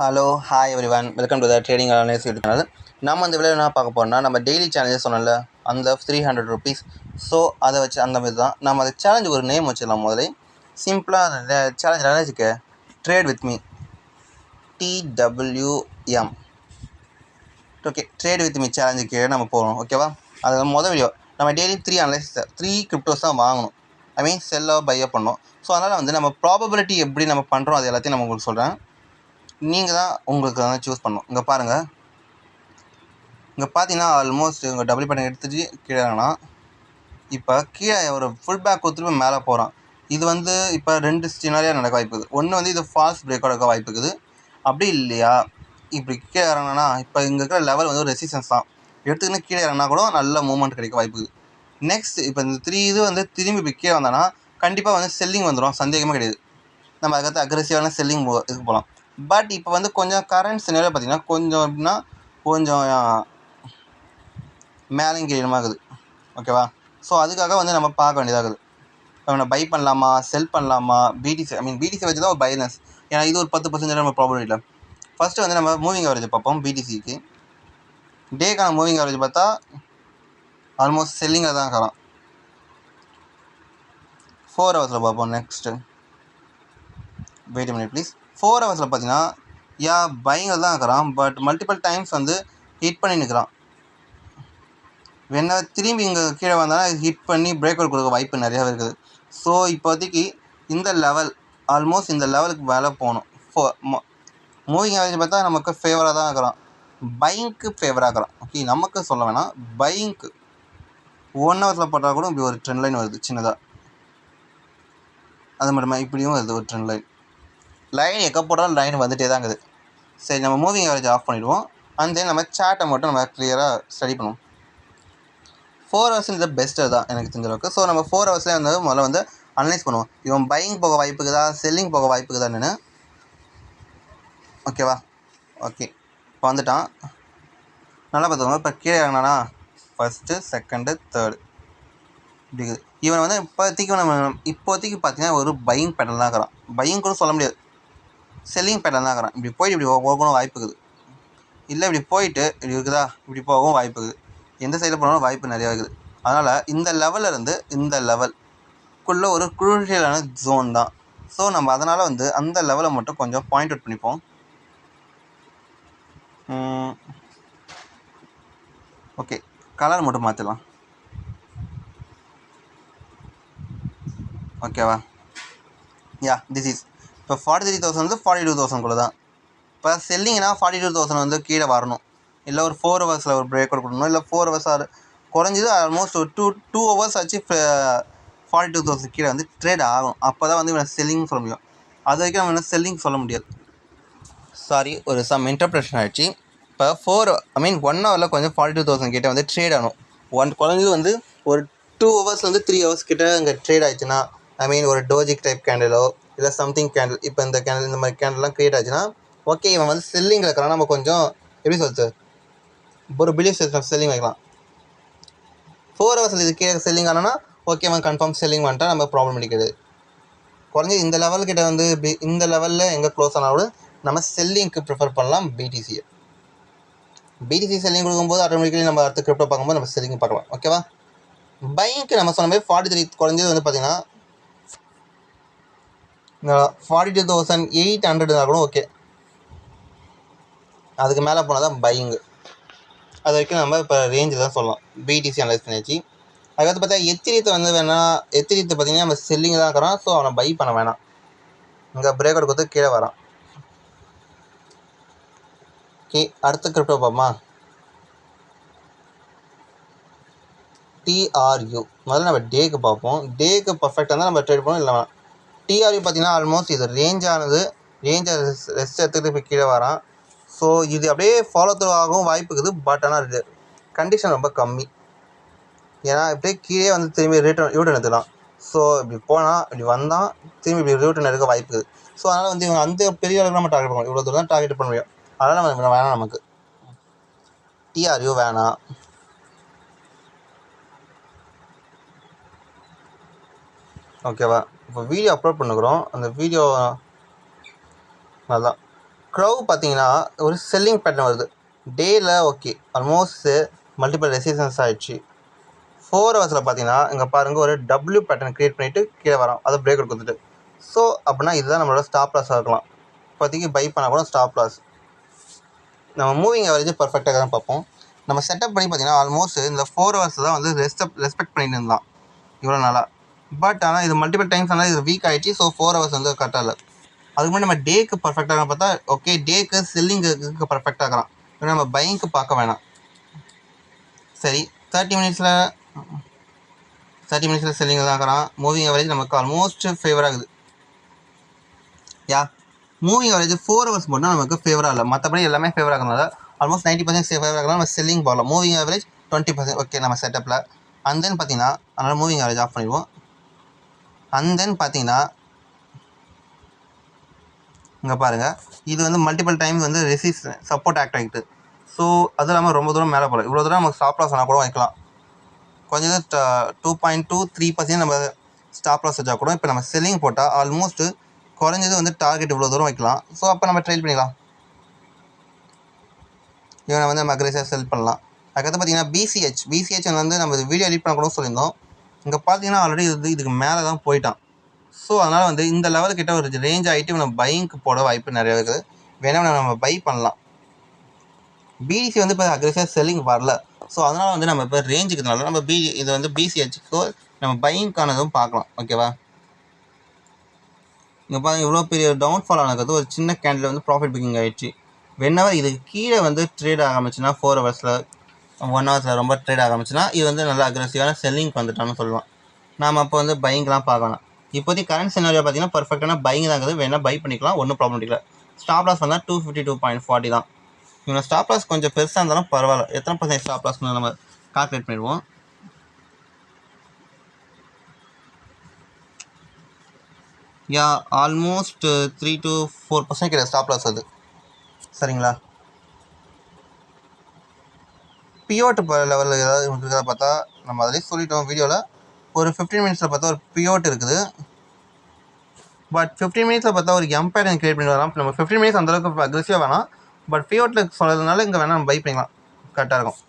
Hello hi every one welcome to the trading analysis YouTube channel. நம்ம இந்த video என்ன பார்க்க போகிறோம்னா, நம்ம டெய்லி சேலஞ்சஸ் சொன்னல அந்த 300 ருபீஸ். ஸோ அதை வச்சு அந்த மாதிரி தான் நம்ம அதை சேலஞ்சுக்கு ஒரு நேம் வச்சிடலாம். முதல்ல சிம்பிளாக அந்த சேலஞ்ச் நினைச்சிக்க, trade with me, TWM. Okay, trade with me சேலஞ்சுக்கு நம்ம போகிறோம். ஓகேவா? அது மொதல் வீடியோ. நம்ம டெய்லி 3 கிரிப்டோஸ் தான் வாங்கணும். ஐ மீன் செல்லோ பையோ பண்ணோம். ஸோ அதனால் வந்து நம்ம ப்ராபபிலிட்டி எப்படி நம்ம பண்ணுறோம் அது எல்லாத்தையும் நம்ம உங்களுக்கு சொல்கிறேன். நீங்கள் தான் உங்களுக்கு வந்து சூஸ் பண்ணணும். இங்கே பாருங்கள், இங்கே பார்த்தீங்கன்னா ஆல்மோஸ்ட் இங்கே டபுள் பட்டன் எடுத்துட்டு கீழேனா இப்போ கீழே ஒரு ஃபுல் பேக் கொடுத்துட்டு மேலே போகிறான். இது வந்து இப்போ 2 சினாரியா நடக்க வாய்ப்பு இருக்குது. ஒன்று வந்து இது ஃபால்ஸ் பிரேக் அவுட் இருக்க வாய்ப்பு இருக்குது. அப்படி இல்லையா இப்படி கீழே இறங்கினா இப்போ இங்கே இருக்கிற லெவல் வந்து ஒரு ரெசிஸ்டன்ஸ் தான், எடுத்துக்கின்னு கீழே இறங்கினா கூட நல்ல மூவ்மெண்ட் கிடைக்க வாய்ப்பு இருக்குது. நெக்ஸ்ட் இப்போ இந்த 3 இது வந்து திரும்பி இப்போ கீழே வந்தானா கண்டிப்பாக வந்து செல்லிங் வந்துடும், சந்தேகமே கிடையாது. நம்ம அதுக்கடுத்து அக்ரெசிவான செல்லிங் இதுக்கு போகலாம். பட் இப்போ வந்து கொஞ்சம் கரண்ட் சினாரியோ பார்த்தீங்கன்னா கொஞ்சம் எப்படின்னா கொஞ்சம் மேலேயும் கீழமாக இருக்குது. ஓகேவா? ஸோ அதுக்காக வந்து நம்ம பார்க்க வேண்டியதாகுது. இப்போ நம்ம பை பண்ணலாமா, செல் பண்ணலாமா, பிடிசி பிடிசி வச்சு தான் ஒரு பைனஸ். ஏன்னா இது ஒரு 10% நம்ம ப்ராப்ளம் இல்லை. ஃபஸ்ட்டு வந்து நம்ம மூவிங் ஆவரேஜ் பார்ப்போம். பிடிசிக்கு டேக்கான மூவிங் ஆவரேஜ் பார்த்தா ஆல்மோஸ்ட் செல்லிங்கில் தான் இருக்கலாம். 4 ஹவர்ஸில் பார்ப்போம். Next wait minute please. 4 ஹவர்ஸில் பார்த்தீங்கன்னா பைங்கில் தான் இருக்கிறான். பட் மல்டிபிள் டைம்ஸ் வந்து ஹிட் பண்ணி நிற்கிறான். வேணா திரும்பி இங்கே கீழே வந்தால் ஹிட் பண்ணி பிரேக் அவுட் கொடுக்க வாய்ப்பு நிறையாவே இருக்குது. ஸோ இப்போதைக்கு இந்த லெவல் ஆல்மோஸ்ட் இந்த லெவலுக்கு மேலே போகணும். மூவிங் ஆவரேஜ் பார்த்தா நமக்கு ஃபேவராக தான் இருக்கிறான், பைங்க்கு ஃபேவராக இருக்கிறான். ஓகே, நமக்கு சொல்ல வேணாம், பைங்க்கு 1 ஹவர்ஸில் போட்டால் கூட இப்படி ஒரு ட்ரெண்ட் லைன் வருது சின்னதாக. அது மட்டுமா இப்படியும் வருது ஒரு ட்ரெண்ட் லைன் எங்கே போட்டாலும் லைன் வந்துகிட்டே தான் இருக்குது. சரி, நம்ம மூவிங் ஆவரேஜ் ஆஃப் பண்ணிவிடுவோம். அண்ட் தென் நம்ம சார்ட்டை மட்டும் நம்ம கிளியராக ஸ்டடி பண்ணுவோம். 4 ஹவர்ஸ் இது பெஸ்ட்டு தான் எனக்கு தெரிஞ்ச அளவுக்கு. ஸோ நம்ம 4 ஹவர்ஸ்லேயே வந்து முதல்ல வந்து அனலைஸ் பண்ணுவோம், இவன் பையிங் போக வாய்ப்புக்குதா, செல்லிங் போக வாய்ப்புக்குதான்னு. ஓகேவா? ஓகே, இப்போ வந்துட்டான். நல்லா பார்த்துக்கோங்க. இப்போ கீழே இறங்கினானா ஃபஸ்ட்டு, செகண்டு, தேர்டு இப்படி இருக்குது. இவன் வந்து இப்போதைக்கு பார்த்தீங்கன்னா ஒரு பையிங் பேட்டர்ன் தான் இருக்கிறான். பையிங் கூட சொல்ல முடியாது, செல்லிங் பேட்டர்ன் தான் இருக்கிறான். இப்படி போயிட்டு இப்படி போகணும் வாய்ப்பு இருக்குது. இல்லை இப்படி போயிட்டு இப்படி இருக்குதா, இப்படி போகவும் வாய்ப்பு இருக்குது. எந்த சைடில் போனாலும் வாய்ப்பு நிறையா இருக்குது. அதனால் இந்த லெவலில் இருந்து இந்த லெவல்குள்ளே ஒரு குரூஷியலான ஜோன் தான். ஸோ நம்ம அதனால் வந்து அந்த லெவலை மட்டும் கொஞ்சம் பாயிண்ட் அவுட் பண்ணிப்போம். ஓகே, கலர் மட்டும் மாற்றிடலாம். ஓகேவா? திஸ் இஸ் இப்போ 43,000 வந்து 42,000 தான். இப்போ செல்லிங்னா 42,000 வந்து கீழே வரணும். இல்லை ஒரு 4 ஹவர்ஸில் ஒரு பிரேக் அவுட் கொடுக்கணும். இல்லை 4 ஹவர்ஸ் குறைஞ்சது ஆல்மோஸ்ட் ஒரு டூ ஹவர்ஸ் ஆச்சு 42,000 கீழே வந்து ட்ரேட் ஆகும். அப்போ தான் வந்து இவனை செல்லிங் சொல்ல முடியும். அது வரைக்கும் நம்ம என்ன செல்லிங் சொல்ல முடியாது. சாரி, ஒரு இன்டர்பிரேஷன் ஆகிடுச்சு. இப்போ 1 ஹவரில் கொஞ்சம் 42,000 கிட்டே வந்து ட்ரேட் ஆகணும். குறைஞ்சது வந்து ஒரு 2 ஹவர்ஸ்லேருந்து 3 ஹவர்ஸ் கிட்டே அங்கே ட்ரேட் ஆகிடுச்சுன்னா, ஒரு டோஜிக் டைப் கேண்டிலோ இல்லை சம்திங் கேண்டில், இப்போ இந்த கேண்டில் இந்த மாதிரி கேண்டில்லாம் க்ரியேட் ஆச்சுன்னா ஓகே, இவன் வந்து செல்லிங்கில் இருக்கிறான். நம்ம கொஞ்சம் எப்படி சொல்லுது, ஒரு பிலீஃப் சிஸ்டம் செல்லிங் வைக்கலாம். 4 ஹவர்ஸில் இது கீழே செல்லிங் ஆனால் ஓகே, அவன் கன்ஃபார்ம் செல்லிங் பண்ணிட்டா நம்ம ப்ராப்ளம் கிடைக்காது. குறைஞ்சி இந்த லெவல்கிட்ட வந்து இந்த லெவலில் எங்கே க்ளோஸ் ஆனாலும் நம்ம செல்லிங்க்கு ப்ரிஃபர் பண்ணலாம். பிடிசி செல்லிங் கொடுக்கும்போது ஆட்டோமேட்டிக்கலி நம்ம அடுத்த கிரிப்டோ பார்க்கும்போது நம்ம செல்லிங் பார்க்கலாம். ஓகேவா? பைக்கு நம்ம சொன்ன மாதிரி 43 குறைஞ்சது வந்து பார்த்தீங்கன்னா 42,800 கூட ஓகே. அதுக்கு மேலே போனால் தான் பையிங்கு. அது வரைக்கும் நம்ம இப்போ ரேஞ்சில் தான் சொல்லலாம். பிடிசி அனலைஸ் பண்ணியாச்சு. அதுக்கடுத்து பார்த்தா எத்திரியத்தை வந்து எத்திரியத்தை பார்த்தீங்கன்னா நம்ம செல்லிங் தான் இருக்கிறோம். ஸோ அவனை பை பண்ண வேணாம். இங்கே பிரேக் அவுட் கொடுத்து கீழே வரான். ஓகே, அடுத்த கிரிப்டோ பார்ப்போமா? TRU. முதல்ல நம்ம டேக்கு பார்ப்போம். டேக்கு பர்ஃபெக்டாக தான் நம்ம ட்ரேட் பண்ணோம். இல்லை வேணாம். TRU பார்த்தீங்கன்னா ஆல்மோஸ்ட் இது ரேஞ்சை ரெஸ்ட் எடுத்துகிட்டு இப்போ கீழே வரான். ஸோ இது அப்படியே ஃபாலோ த்ரூ ஆகவும் வாய்ப்பு இருக்குது. பட் ஆனால் இது கண்டிஷன் ரொம்ப கம்மி. ஏன்னா இப்படியே கீழே வந்து திரும்பி ரிட்டர்ன் எடுத்துக்கலாம். ஸோ இப்படி போனால் இப்படி வந்தால் திரும்பி இப்படி ரிட்டர்ன் எடுக்க வாய்ப்பு இருக்குது. ஸோ அதனால் வந்து இவங்க அந்த பெரிய அளவுக்கு நம்ம டார்கெட் பண்ணுவோம். இவ்வளோ தூரம் தான் டார்கெட் பண்ண முடியும். அதனால் நம்ம வேணாம், நமக்கு TRU வேணாம். ஓகேவா? இப்போ வீடியோ அப்லோட் பண்ணுக்கிறோம். அந்த வீடியோ நல்லா க்ரௌ பார்த்தீங்கன்னா ஒரு செல்லிங் பேட்டர்ன் வருது. டேயில் ஓகே ஆல்மோஸ்ட் மல்டிபிள் ரெசிஸ்டன்ஸ் ஆகிடுச்சு. 4 ஹவர்ஸில் பார்த்தீங்கன்னா இங்கே பாருங்கள் ஒரு டபிள்யூ பேட்டர்ன் க்ரியேட் பண்ணிவிட்டு கீழே வரோம், அதை பிரேக் அவுட் கொடுத்துட்டு. ஸோ அப்படின்னா இதுதான் நம்மளோட ஸ்டாப் லாஸாக இருக்கலாம். இப்போதைக்கு பை பண்ணால் கூட ஸ்டாப் லாஸ். நம்ம மூவிங் ஆவரேஜ் பர்ஃபெக்டாக தான் பார்ப்போம். நம்ம செட்டப் பண்ணி பார்த்தீங்கன்னா ஆல்மோஸ்ட் இந்த 4 ஹவர்ஸ் தான் வந்து ரெஸ்பெக்ட் பண்ணிட்டு இருந்தான் இவ்வளோ நாளாக. பட் ஆனால் இது மல்டிபிள் டைம்ஸ் ஆனால் இது வீக் ஆகிடுச்சு. ஸோ 4 ஹவர்ஸ் வந்து கரெக்டாக இல்லை. அதுக்கு முன்னாடி நம்ம டேக்கு பர்ஃபெக்டாக பார்த்தா ஓகே, டேக்கு செல்லிங்கு பர்ஃபெக்டாக இருக்கலாம். ஏன்னா நம்ம பைங்க்கு பார்க்க வேணாம். சரி, 30 மினிட்ஸில் செல்லிங் தான் இருக்கிறான். மூவிங் ஆவரேஜ் நமக்கு ஆல்மோஸ்ட் ஃபேவர் ஆகுது. மூவிங் ஆவரேஜ் 4 ஹவர்ஸ் மட்டும் நமக்கு ஃபேவராக இல்லை, மற்றபடி எல்லாமே ஃபேவர் ஆகிறதுனால ஆல்மோஸ்ட் 90% ஃபேவர் ஆகலாம். நம்ம செல்லிங் போகலாம். மூவிங் ஆவரேஜ் 20% ஓகே நம்ம செட்டப்பில். அண்ட் தென் பார்த்தீங்கன்னா அதனால் மூவிங் ஆவரேஜ் ஆஃப் பண்ணிடுவோம். அண்ட் தென் பார்த்தீங்கன்னா இங்கே பாருங்கள், இது வந்து மல்டிபிள் டைம் வந்து சப்போர்ட் ஆக்ட் ஆகிட்டு. ஸோ அது இல்லாமல் ரொம்ப தூரம் மேலே போகல. இவ்வளோ தூரம் நமக்கு ஸ்டாப் லாஸ் ஆனால் கூட வைக்கலாம். கொஞ்சம் 2.23% நம்ம ஸ்டாப் லாஸ் வச்சா கூட இப்போ நம்ம செல்லிங் போட்டால் ஆல்மோஸ்ட் குறைஞ்சது வந்து டார்கெட் இவ்வளோ தூரம் வைக்கலாம். ஸோ அப்போ நம்ம ட்ரைல் பண்ணிக்கலாம். இவனை வந்து நம்ம அக்ரெசிவாக செல் பண்ணலாம். அதுக்கடுத்து பார்த்தீங்கன்னா பிசிஹெச் வந்து நம்ம வீடியோ எடிட் பண்ண கூட சொல்லியிருந்தோம். இங்கே பார்த்தீங்கன்னா ஆல்ரெடி இதுக்கு மேலே தான் போயிட்டான். ஸோ அதனால் வந்து இந்த லெவலுக்கிட்ட ஒரு ரேஞ்ச் ஆகிட்டு நம்ம பைங்க்கு போட வாய்ப்பு நிறைய இருக்குது. வேணால் நம்ம பை பண்ணலாம். பிடிசி வந்து இப்போ அக்ரெசிவாக செல்லிங் வரல. ஸோ அதனால் வந்து நம்ம இப்போ ரேஞ்சுக்குனால நம்ம இது வந்து பிசிஹெச்சுக்கோ நம்ம பைங்க்கானதும் பார்க்கலாம். ஓகேவா? இங்கே பாருங்கள், இவ்வளோ பெரிய டவுன்ஃபால் ஆனது ஒரு சின்ன கேண்டில் வந்து ப்ராஃபிட் புக்கிங் ஆகிடுச்சு. வென்னவர் இதுக்கு கீழே வந்து ட்ரேட் ஆரம்பிச்சுன்னா 4 ஹவர்ஸில் 1 ஹவர்ஸில் ரொம்ப ட்ரேட் ஆரம்பிச்சுன்னா இது வந்து நல்லா அக்ரெசிவான செல்லிங்க்கு வந்துட்டான்னு சொல்லலாம். நாம் அப்போ வந்து பைங்கெலாம் பார்க்கலாம். இப்போதைக்கு கரண்ட் சினாரியோ பார்த்தீங்கன்னா பர்ஃபெக்டான பைங் தான் இருக்குது. வேணால் பை பண்ணிக்கலாம், ஒன்றும் ப்ராப்ளம் இல்லை. ஸ்டாப் லாஸ் வந்தால் 252.40 தான். இவங்க ஸ்டாப் லாஸ் கொஞ்சம் பெருசாக இருந்தாலும் பரவாயில்ல. எத்தனை % ஸ்டாப் லாஸ்னு நம்ம கால்குலேட் பண்ணிடுவோம். ஆல்மோஸ்ட் 3 to 4% கிடையாது ஸ்டாப் லாஸ் அது. சரிங்களா? பியோட் லெவலில் ஏதாவது இருக்கிறத பார்த்தா நம்ம அதிலே சொல்லிட்டோம் வீடியோவில். ஒரு 15 மினிட்ஸில் பார்த்தா ஒரு பியோட் இருக்குது. பட் 15 மினிட்ஸில் பார்த்தா ஒரு எம்பேர் கிரியேட் பண்ணி வரலாம். நம்ம 15 மினிட்ஸ் அந்தளவுக்கு அக்ரெசிவாக வேணாம். பட் பியோட்டில் சொல்கிறதுனால இங்கே வேணால் நம்ம பை பண்ணிக்கலாம், கரெக்டாக இருக்கும்.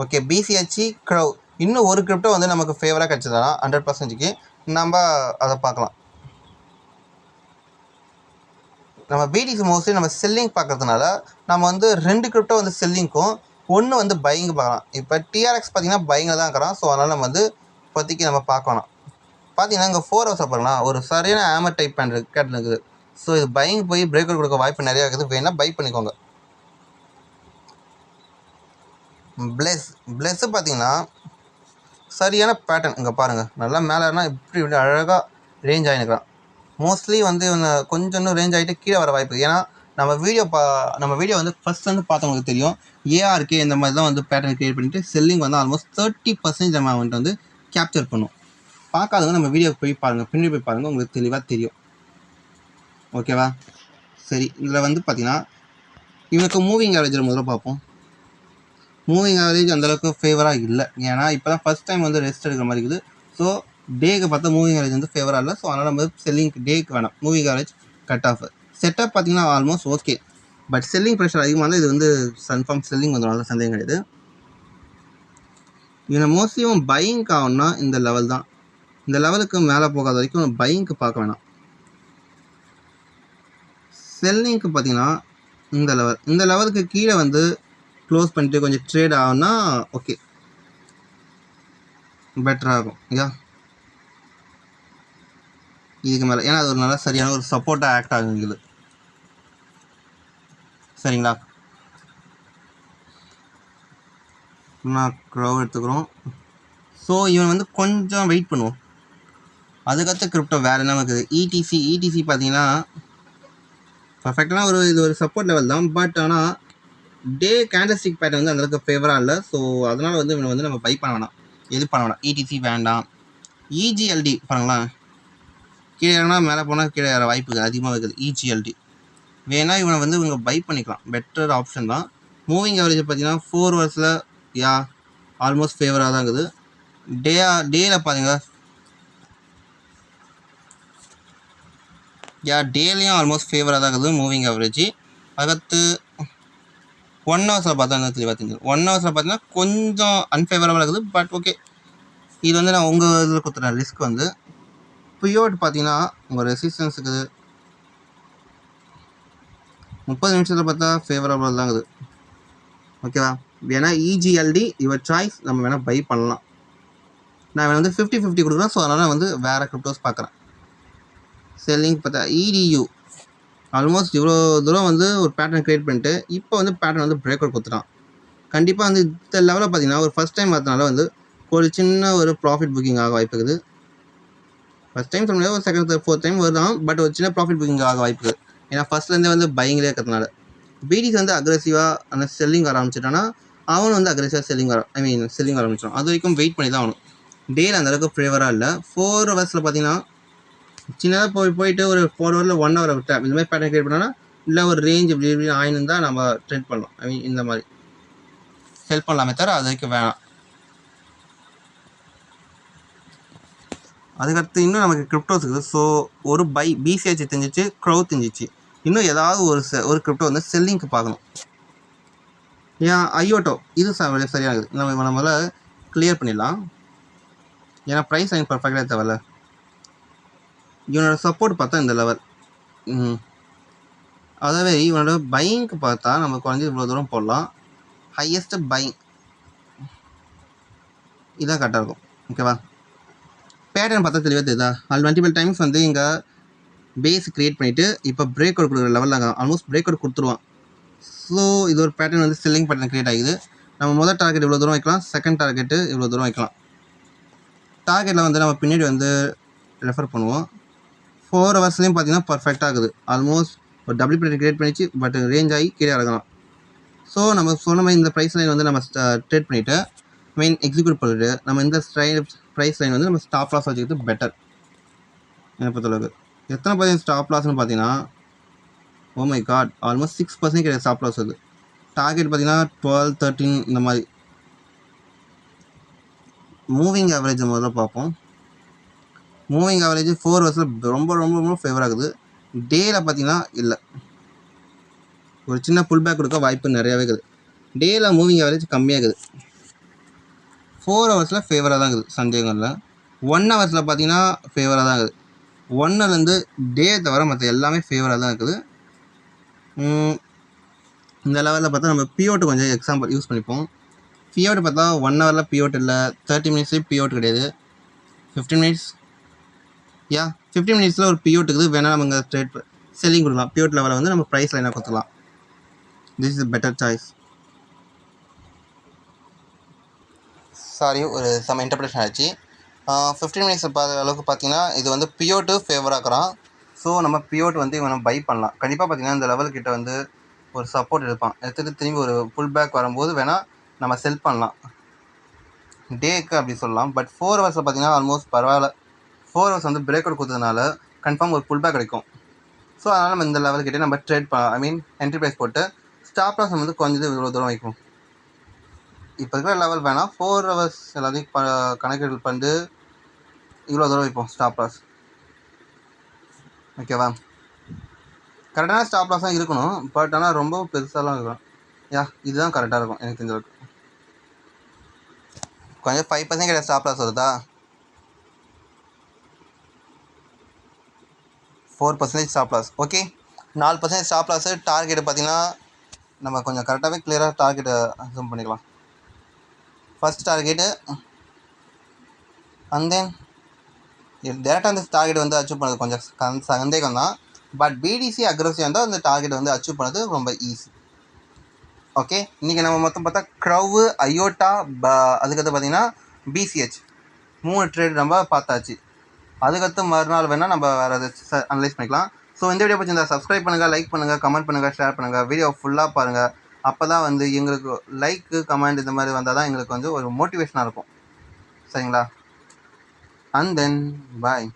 ஓகே, பிசிஹெச் க்ரௌ இன்னும் ஒரு கிரிப்டோ வந்து நமக்கு ஃபேவராக கிடச்சதுனா 100%க்கு நம்ம அதை பார்க்கலாம். நம்ம பிடிசி மோஸ்ட்லி நம்ம செல்லிங் பார்க்கறதுனால நம்ம வந்து 2 கிரிப்டோ வந்து செல்லிங்க்கும் 1 வந்து பையிங் பார்க்கலாம். இப்போ டிஆர்எக்ஸ் பார்த்தீங்கன்னா பையிங்கில் தான் இருக்கிறான். ஸோ அதனால் நம்ம வந்து இப்போதைக்கு நம்ம பார்க்கலாம். பார்த்தீங்கன்னா இங்கே 4 ஹவர்ஸில் பார்க்கலாம் ஒரு சரியான ஆமர் டைப் கேட் இருக்குது. ஸோ இது பையிங் போய் பிரேக் அவுட் கொடுக்க வாய்ப்பு நிறையா இருக்குது. வேணால் பை பண்ணிக்கோங்க. பிளெஸ்ஸு பார்த்தீங்கன்னா சரியான பேட்டர்ன். இங்கே பாருங்கள், நல்லா மேலேனா இப்படி இப்படி அழகாக ரேஞ்ச் ஆகினுக்கிறான். மோஸ்ட்லி வந்து இவங்க கொஞ்சம் இன்னும் ரேஞ்ச் ஆகிட்டு கீழே வர வாய்ப்பு. ஏன்னா நம்ம வீடியோ வந்து ஃபஸ்ட் வந்து பார்த்தவங்களுக்கு தெரியும். ஏஆர்கே இந்த மாதிரி தான் வந்து பேட்டர்ன் க்ரியேட் பண்ணிவிட்டு செல்லிங் வந்து ஆல்மோஸ்ட் 30% அமௌண்ட் வந்து கேப்சர் பண்ணும். பார்க்காதவங்க நம்ம வீடியோ போய் பாருங்கள், பின்னாடி போய் பாருங்கள், உங்களுக்கு தெளிவாக தெரியும். ஓகேவா? சரி, இதில் வந்து பார்த்திங்கன்னா இவனுக்கு மூவிங் ஆவரேஜில் முதல்ல பார்ப்போம். மூவிங் ஆவரேஜ் அந்தளவுக்கு ஃபேவராக இல்லை. ஏன்னா இப்போ தான் ஃபஸ்ட் டைம் வந்து ரெஸ்ட் எடுக்கிற மாதிரி இருக்குது. ஸோ டேக்கு பார்த்தா மூவிங் ஆவரேஜ் வந்து ஃபேவராக இல்லை. ஸோ அதனால் நம்ம செல்லிங்க்கு டேக்கு வேணாம், moving average cut off. Setup பார்த்திங்கன்னா almost okay. But selling pressure அதிகமாக இருந்தால் இது வந்து கன்ஃபார்ம் செல்லிங் வந்துடும், சந்தேகம் கிடையாது. இவனை மோஸ்ட்லி பையிங்க்கு ஆகும்னா இந்த லெவல் தான். இந்த லெவலுக்கு மேலே போகாத வரைக்கும் பையிங்க்கு பார்க்க வேணாம். செல்லிங்க்கு பார்த்தீங்கன்னா இந்த லெவலுக்கு கீழே வந்து க்ளோஸ் பண்ணிட்டு கொஞ்சம் ட்ரேட் ஆகும்னா ஓகே, பெட்டராக இருக்கும். இதுக்கு மேலே ஏன்னா அது ஒரு நல்ல சரியான ஒரு சப்போர்ட்டாக ஆக்ட் ஆகுது. சரிங்களா? நான் க்ரௌட் எடுத்துக்கிறோம். ஸோ இவன் வந்து கொஞ்சம் வெயிட் பண்ணுவோம். அதுக்கடுத்து கிரிப்டோ வேறு என்ன இருக்குது? இடிசி பார்த்தீங்கன்னா பர்ஃபெக்டான இது ஒரு சப்போர்ட் லெவல் தான். பட் ஆனால் டே கேண்டல்ஸ்டிக் பேட்டர்ன் வந்து அந்தளவுக்கு ஃபேவராக இல்லை. ஸோ அதனால் வந்து இவனை வந்து நம்ம பை பண்ண வேணாம், எது பண்ண வேணாம். இடிசி வேண்டாம். இஜிஎல்டி பாருங்களேன், கீழே இறங்கினா மேலே போனால் கீழே ஏற வாய்ப்பு அதிகமாக இருக்குது. இஜிஎல்டி வேணால் இவனை வந்து இவங்க பை பண்ணிக்கலாம், பெட்டர் ஆப்ஷன் தான். மூவிங் ஆவரேஜ் பார்த்தீங்கன்னா 4 ஹவர்ஸில் ஆல்மோஸ்ட் ஃபேவராக தான் இருக்குது. டேயில் பாருங்க டேலையும் ஆல்மோஸ்ட் ஃபேவராக தான் இருக்குது மூவிங் ஆவரேஜ். அதுக்கடுத்து 1 ஹவர்ஸில் பார்த்தா என்ன தெளிவாக தெரிஞ்சது. 1 ஹவர்ஸில் பார்த்தீங்கன்னா கொஞ்சம் அன்ஃபேவரபுளாக இருக்குது. பட் ஓகே, இது வந்து நான் உங்கள் இதில் கொடுத்துறேன் ரிஸ்க் வந்து. பியோட் பார்த்தீங்கன்னா உங்கள் ரெசிஸ்டன்ஸுக்கு 30 நிமிஷத்தில் பார்த்தா ஃபேவரபுள் தான் இருக்குது. ஓகேவா? வேணா EGLD யுவர் சாய்ஸ், நம்ம வேணால் பை பண்ணலாம். நான் வந்து 50-50 கொடுக்குறேன். ஸோ அதனால் வந்து வேறு கிரிப்டோஸ் பார்க்குறேன். செல்லிங் பார்த்தா EDU ஆல்மோஸ்ட் இவ்வளோ தூரம் வந்து ஒரு பேட்டர்ன் க்ரியேட் பண்ணிட்டு இப்போ வந்து பேட்டர்ன் வந்து பிரேக் அவுட் கொடுத்துட்டான். கண்டிப்பாக வந்து இந்த லெவலில் பார்த்தீங்கன்னா ஒரு ஃபஸ்ட் டைம் பார்த்தனால வந்து ஒரு சின்ன ஒரு ப்ராஃபிட் புக்கிங் ஆக வாய்ப்பு இருக்குது. ஃபஸ்ட் டைம் சொல்ல முடியாது, ஒரு செகண்ட் தேர்ட் ஃபோர்த் டைம் வருதான். பட் ஒரு சின்ன ப்ராஃபிட் புக்கிங் ஆக வாய்ப்பு இருக்குது. ஏன்னா ஃபஸ்ட்லேருந்தே வந்து பையிங்லேயே இருக்கிறதுனால. BTC வந்து அக்ரெசிவாக அந்த செல்லிங் வர ஆரம்பிச்சிட்டான்னா அவன் வந்து அக்ரெசிவாக செல்லிங் ஆரம்பிச்சிடும். அது வரைக்கும் வெயிட் பண்ணி தான் ஆகணும். டேயில் அந்தளவுக்கு ஃபேவராக இல்லை. 4 ஹவர்ஸில் பார்த்தீங்கன்னா சின்னதாக போயிட்டு ஒரு 4 ஹவரில் 1 ஹவர் டேப் இந்த மாதிரி பேட்டர்ன் க்ரியேட் பண்ணோன்னா இல்லை ஒரு ரேஞ்ச் இப்படி ஆயின்னு தான் நம்ம ட்ரெண்ட் பண்ணலாம். இந்த மாதிரி ஹெல்ப் பண்ணலாமே தவிர அது வரைக்கும் வேணாம். அதுக்கடுத்து இன்னும் நமக்கு கிரிப்டோஸ் இருக்குது. ஸோ ஒரு BCH தெரிஞ்சிச்சு, க்ரௌத் தெரிஞ்சிச்சு. இன்னும் ஏதாவது ஒரு கிரிப்டோ வந்து செல்லிங்க்கு பார்க்கணும். ஏன் ஐயோட்டோ இது சரியாகுது. நம்ம முதல்ல கிளியர் பண்ணிடலாம். ஏன்னா ப்ரைஸ் லைன் பர்ஃபெக்டாக தேவையில்ல. இவனோட சப்போர்ட் பார்த்தா இந்த லெவல். அதாவது இவனோட பையிங்க்கு பார்த்தா நம்ம குறைஞ்சி இவ்வளோ தூரம் போடலாம். ஹையஸ்ட்டு பையிங் இதுதான் கரெக்டாக இருக்கும். ஓகேவா? பேட்டர்ன் பார்த்தா தெளிவாக தெரியுதா? மல்டிபிள் டைம்ஸ் வந்து இங்கே பேஸ் க்ரியேட் பண்ணிவிட்டு இப்போ பிரேக் அவுட் கொடுக்குற லெவலில் ஆல்மோஸ்ட் பிரேக் அவுட் கொடுத்துருவான். ஸோ இது ஒரு பேட்டர்ன் வந்து செல்லிங் பேட்டர்ன் க்ரியேட் ஆகுது. நம்ம முதல் டார்கெட் இவ்வளோ தூரம் வைக்கலாம், செகண்ட் டார்கெட்டு இவ்வளோ தூரம் வைக்கலாம். டார்கெட்டில் வந்து நம்ம பின்னாடி வந்து ரெஃபர் பண்ணுவோம். 4 ஹவர்ஸ்லேயும் பார்த்தீங்கன்னா பர்ஃபெக்டாக இருக்குது. ஆல்மோஸ்ட் ஒரு டபுள் பேட்டர்ன் க்ரியேட் பண்ணிச்சு. பட் ரேஞ்ச் ஆகி கீழே இறங்கலாம். ஸோ நம்ம சொன்ன மாதிரி இந்த ப்ரைஸ் லைன் வந்து நம்ம ட்ரேட் பண்ணிவிட்டு எக்ஸிக்யூட் பண்ணிவிட்டு நம்ம இந்த ப்ரைஸ் லைன் வந்து நம்ம ஸ்டாப் லாஸ் வச்சுக்கிறது பெட்டர் என்னை பொறுத்தளவுக்கு. எத்தனை % ஸ்டாப் லாஸ்ன்னு பார்த்தீங்கன்னா ஓ மை காட் ஆல்மோஸ்ட் 6% கிடையாது ஸ்டாப் லாஸ் வருது. டார்கெட் பார்த்தீங்கன்னா 12, 13 இந்த மாதிரி. மூவிங் ஆவரேஜ் முதல்ல பார்ப்போம். மூவிங் ஆவரேஜ் 4 ஹவர்ஸில் ரொம்ப ரொம்ப ரொம்ப ஃபேவர் ஆகுது. டேயில் பார்த்தீங்கன்னா இல்லை, ஒரு சின்ன புல் பேக் கொடுக்க வாய்ப்பு நிறையாவே இருக்குது. டேயில் மூவிங் ஆவரேஜ் கம்மியாகுது. 4 ஹவர்ஸில் ஃபேவராக தான் இருக்குது, சந்தேகங்களில். 1 ஹவர்ஸில் பார்த்தீங்கன்னா ஃபேவராக தான் இருக்குது. 1லேருந்து டே தவிர மற்ற எல்லாமே ஃபேவராக தான் இருக்குது. இந்த லெவலில் பார்த்தா நம்ம பிஓட்டு கொஞ்சம் எக்ஸாம்பிள் யூஸ் பண்ணிப்போம். பிஓட்டு பார்த்தா 1 ஹவரில் பிஓட் இல்லை, 30 மினிட்ஸ்லேயும் பிஓட் கிடையாது, 15 மினிட்ஸ் 15 மினிட்ஸில் ஒரு பிஓட் இருக்குது. வேணால் நம்ம இங்கே ட்ரேட் செல்லிங் கொடுக்கலாம். பிஓட் லெவலில் வந்து நம்ம ப்ரைஸ் லைனாக கொடுத்துக்கலாம். This is better choice. Sorry, ஒரு சம் இன்டர்பிரேஷன் ஆச்சு. 15 மினிட்ஸ் பார்த்த அளவுக்கு பார்த்தீங்கன்னா இது வந்து பிஓட்டு ஃபேவராகிறான். ஸோ நம்ம பிஓட் வந்து இவனை பை பண்ணலாம். கண்டிப்பாக பார்த்தீங்கன்னா இந்த லெவல்கிட்ட வந்து ஒரு சப்போர்ட் எடுப்பான். எடுத்துகிட்டு திரும்பி ஒரு ஃபுல் பேக் வரும்போது வேணால் நம்ம செல் பண்ணலாம் டேக்கு அப்படி சொல்லலாம். பட் 4 ஹவர்ஸில் பார்த்தீங்கன்னா ஆல்மோஸ்ட் பரவாயில்ல. 4 ஹவர்ஸ் வந்து பிரேக் அவுட் கொடுத்ததுனால கன்ஃபார்ம் ஒரு ஃபுல் பேக் கிடைக்கும். ஸோ அதனால் நம்ம இந்த லெவல்கிட்டே நம்ம ட்ரேட் என்ட்ரி ப்ரைஸ் போட்டு ஸ்டாப் லாஸ் வந்து கொஞ்சம் இவ்வளோ தூரம் வைக்கும். இப்போ இருக்கிற லெவல் வேணால் 4 ஹவர்ஸ் எல்லாத்தையும் கணக்கு பண்ணிட்டு இவ்வளோ தூரம் வைப்போம் ஸ்டாப் லாஸ். ஓகேவா? கரெக்டான ஸ்டாப் லாஸ் தான் இருக்கணும். பட் ஆனால் ரொம்ப பெருசாலாம் இருக்கணும். இதுதான் கரெக்டாக இருக்கும் எனக்கு தெரிஞ்சளவுக்கு. கொஞ்சம் 5% கிடையாது ஸ்டாப் லாஸ் வருதா? 4% stop loss. Okay, 4% stop loss. Target பார்த்தீங்கன்னா நம்ம கொஞ்சம் கரெக்டாகவே கிளியராக டார்கெட்டை அசூம் பண்ணிக்கலாம். ஃபஸ்ட் டார்கெட்டு அண்ட் தென் டேரெக்டாக அந்த டார்கெட் வந்து அச்சீவ் பண்ணது கொஞ்சம் சந்தேகம் தான். பட் BTC அக்ரெசிவ் இருந்தால் அந்த டார்கெட் வந்து அச்சீவ் பண்ணது ரொம்ப ஈஸி. ஓகே, இன்றைக்கி நம்ம மொத்தம் பார்த்தா க்ரௌவு, ஐயோட்டா, அதுக்கடுத்து பார்த்தீங்கன்னா BCH 3 ட்ரேட் நம்ம பார்த்தாச்சு. அதுக்கடுத்து மறுநாள் வேணால் நம்ம வேறு எதாவது அனலைஸ் பண்ணிக்கலாம். ஸோ இந்த வீடியோ பிடிச்சிருந்தா சப்ஸ்கிரைப் பண்ணுங்கள், லைக் பண்ணுங்கள், கமெண்ட் பண்ணுங்கள், ஷேர் பண்ணுங்கள். வீடியோ ஃபுல்லாக பாருங்கள். அப்போ தான் வந்து எங்களுக்கு லைக்கு, கமெண்ட் இந்த மாதிரி வந்தால் தான் எங்களுக்கு வந்து ஒரு மோட்டிவேஷனாக இருக்கும். சரிங்களா? And then bye.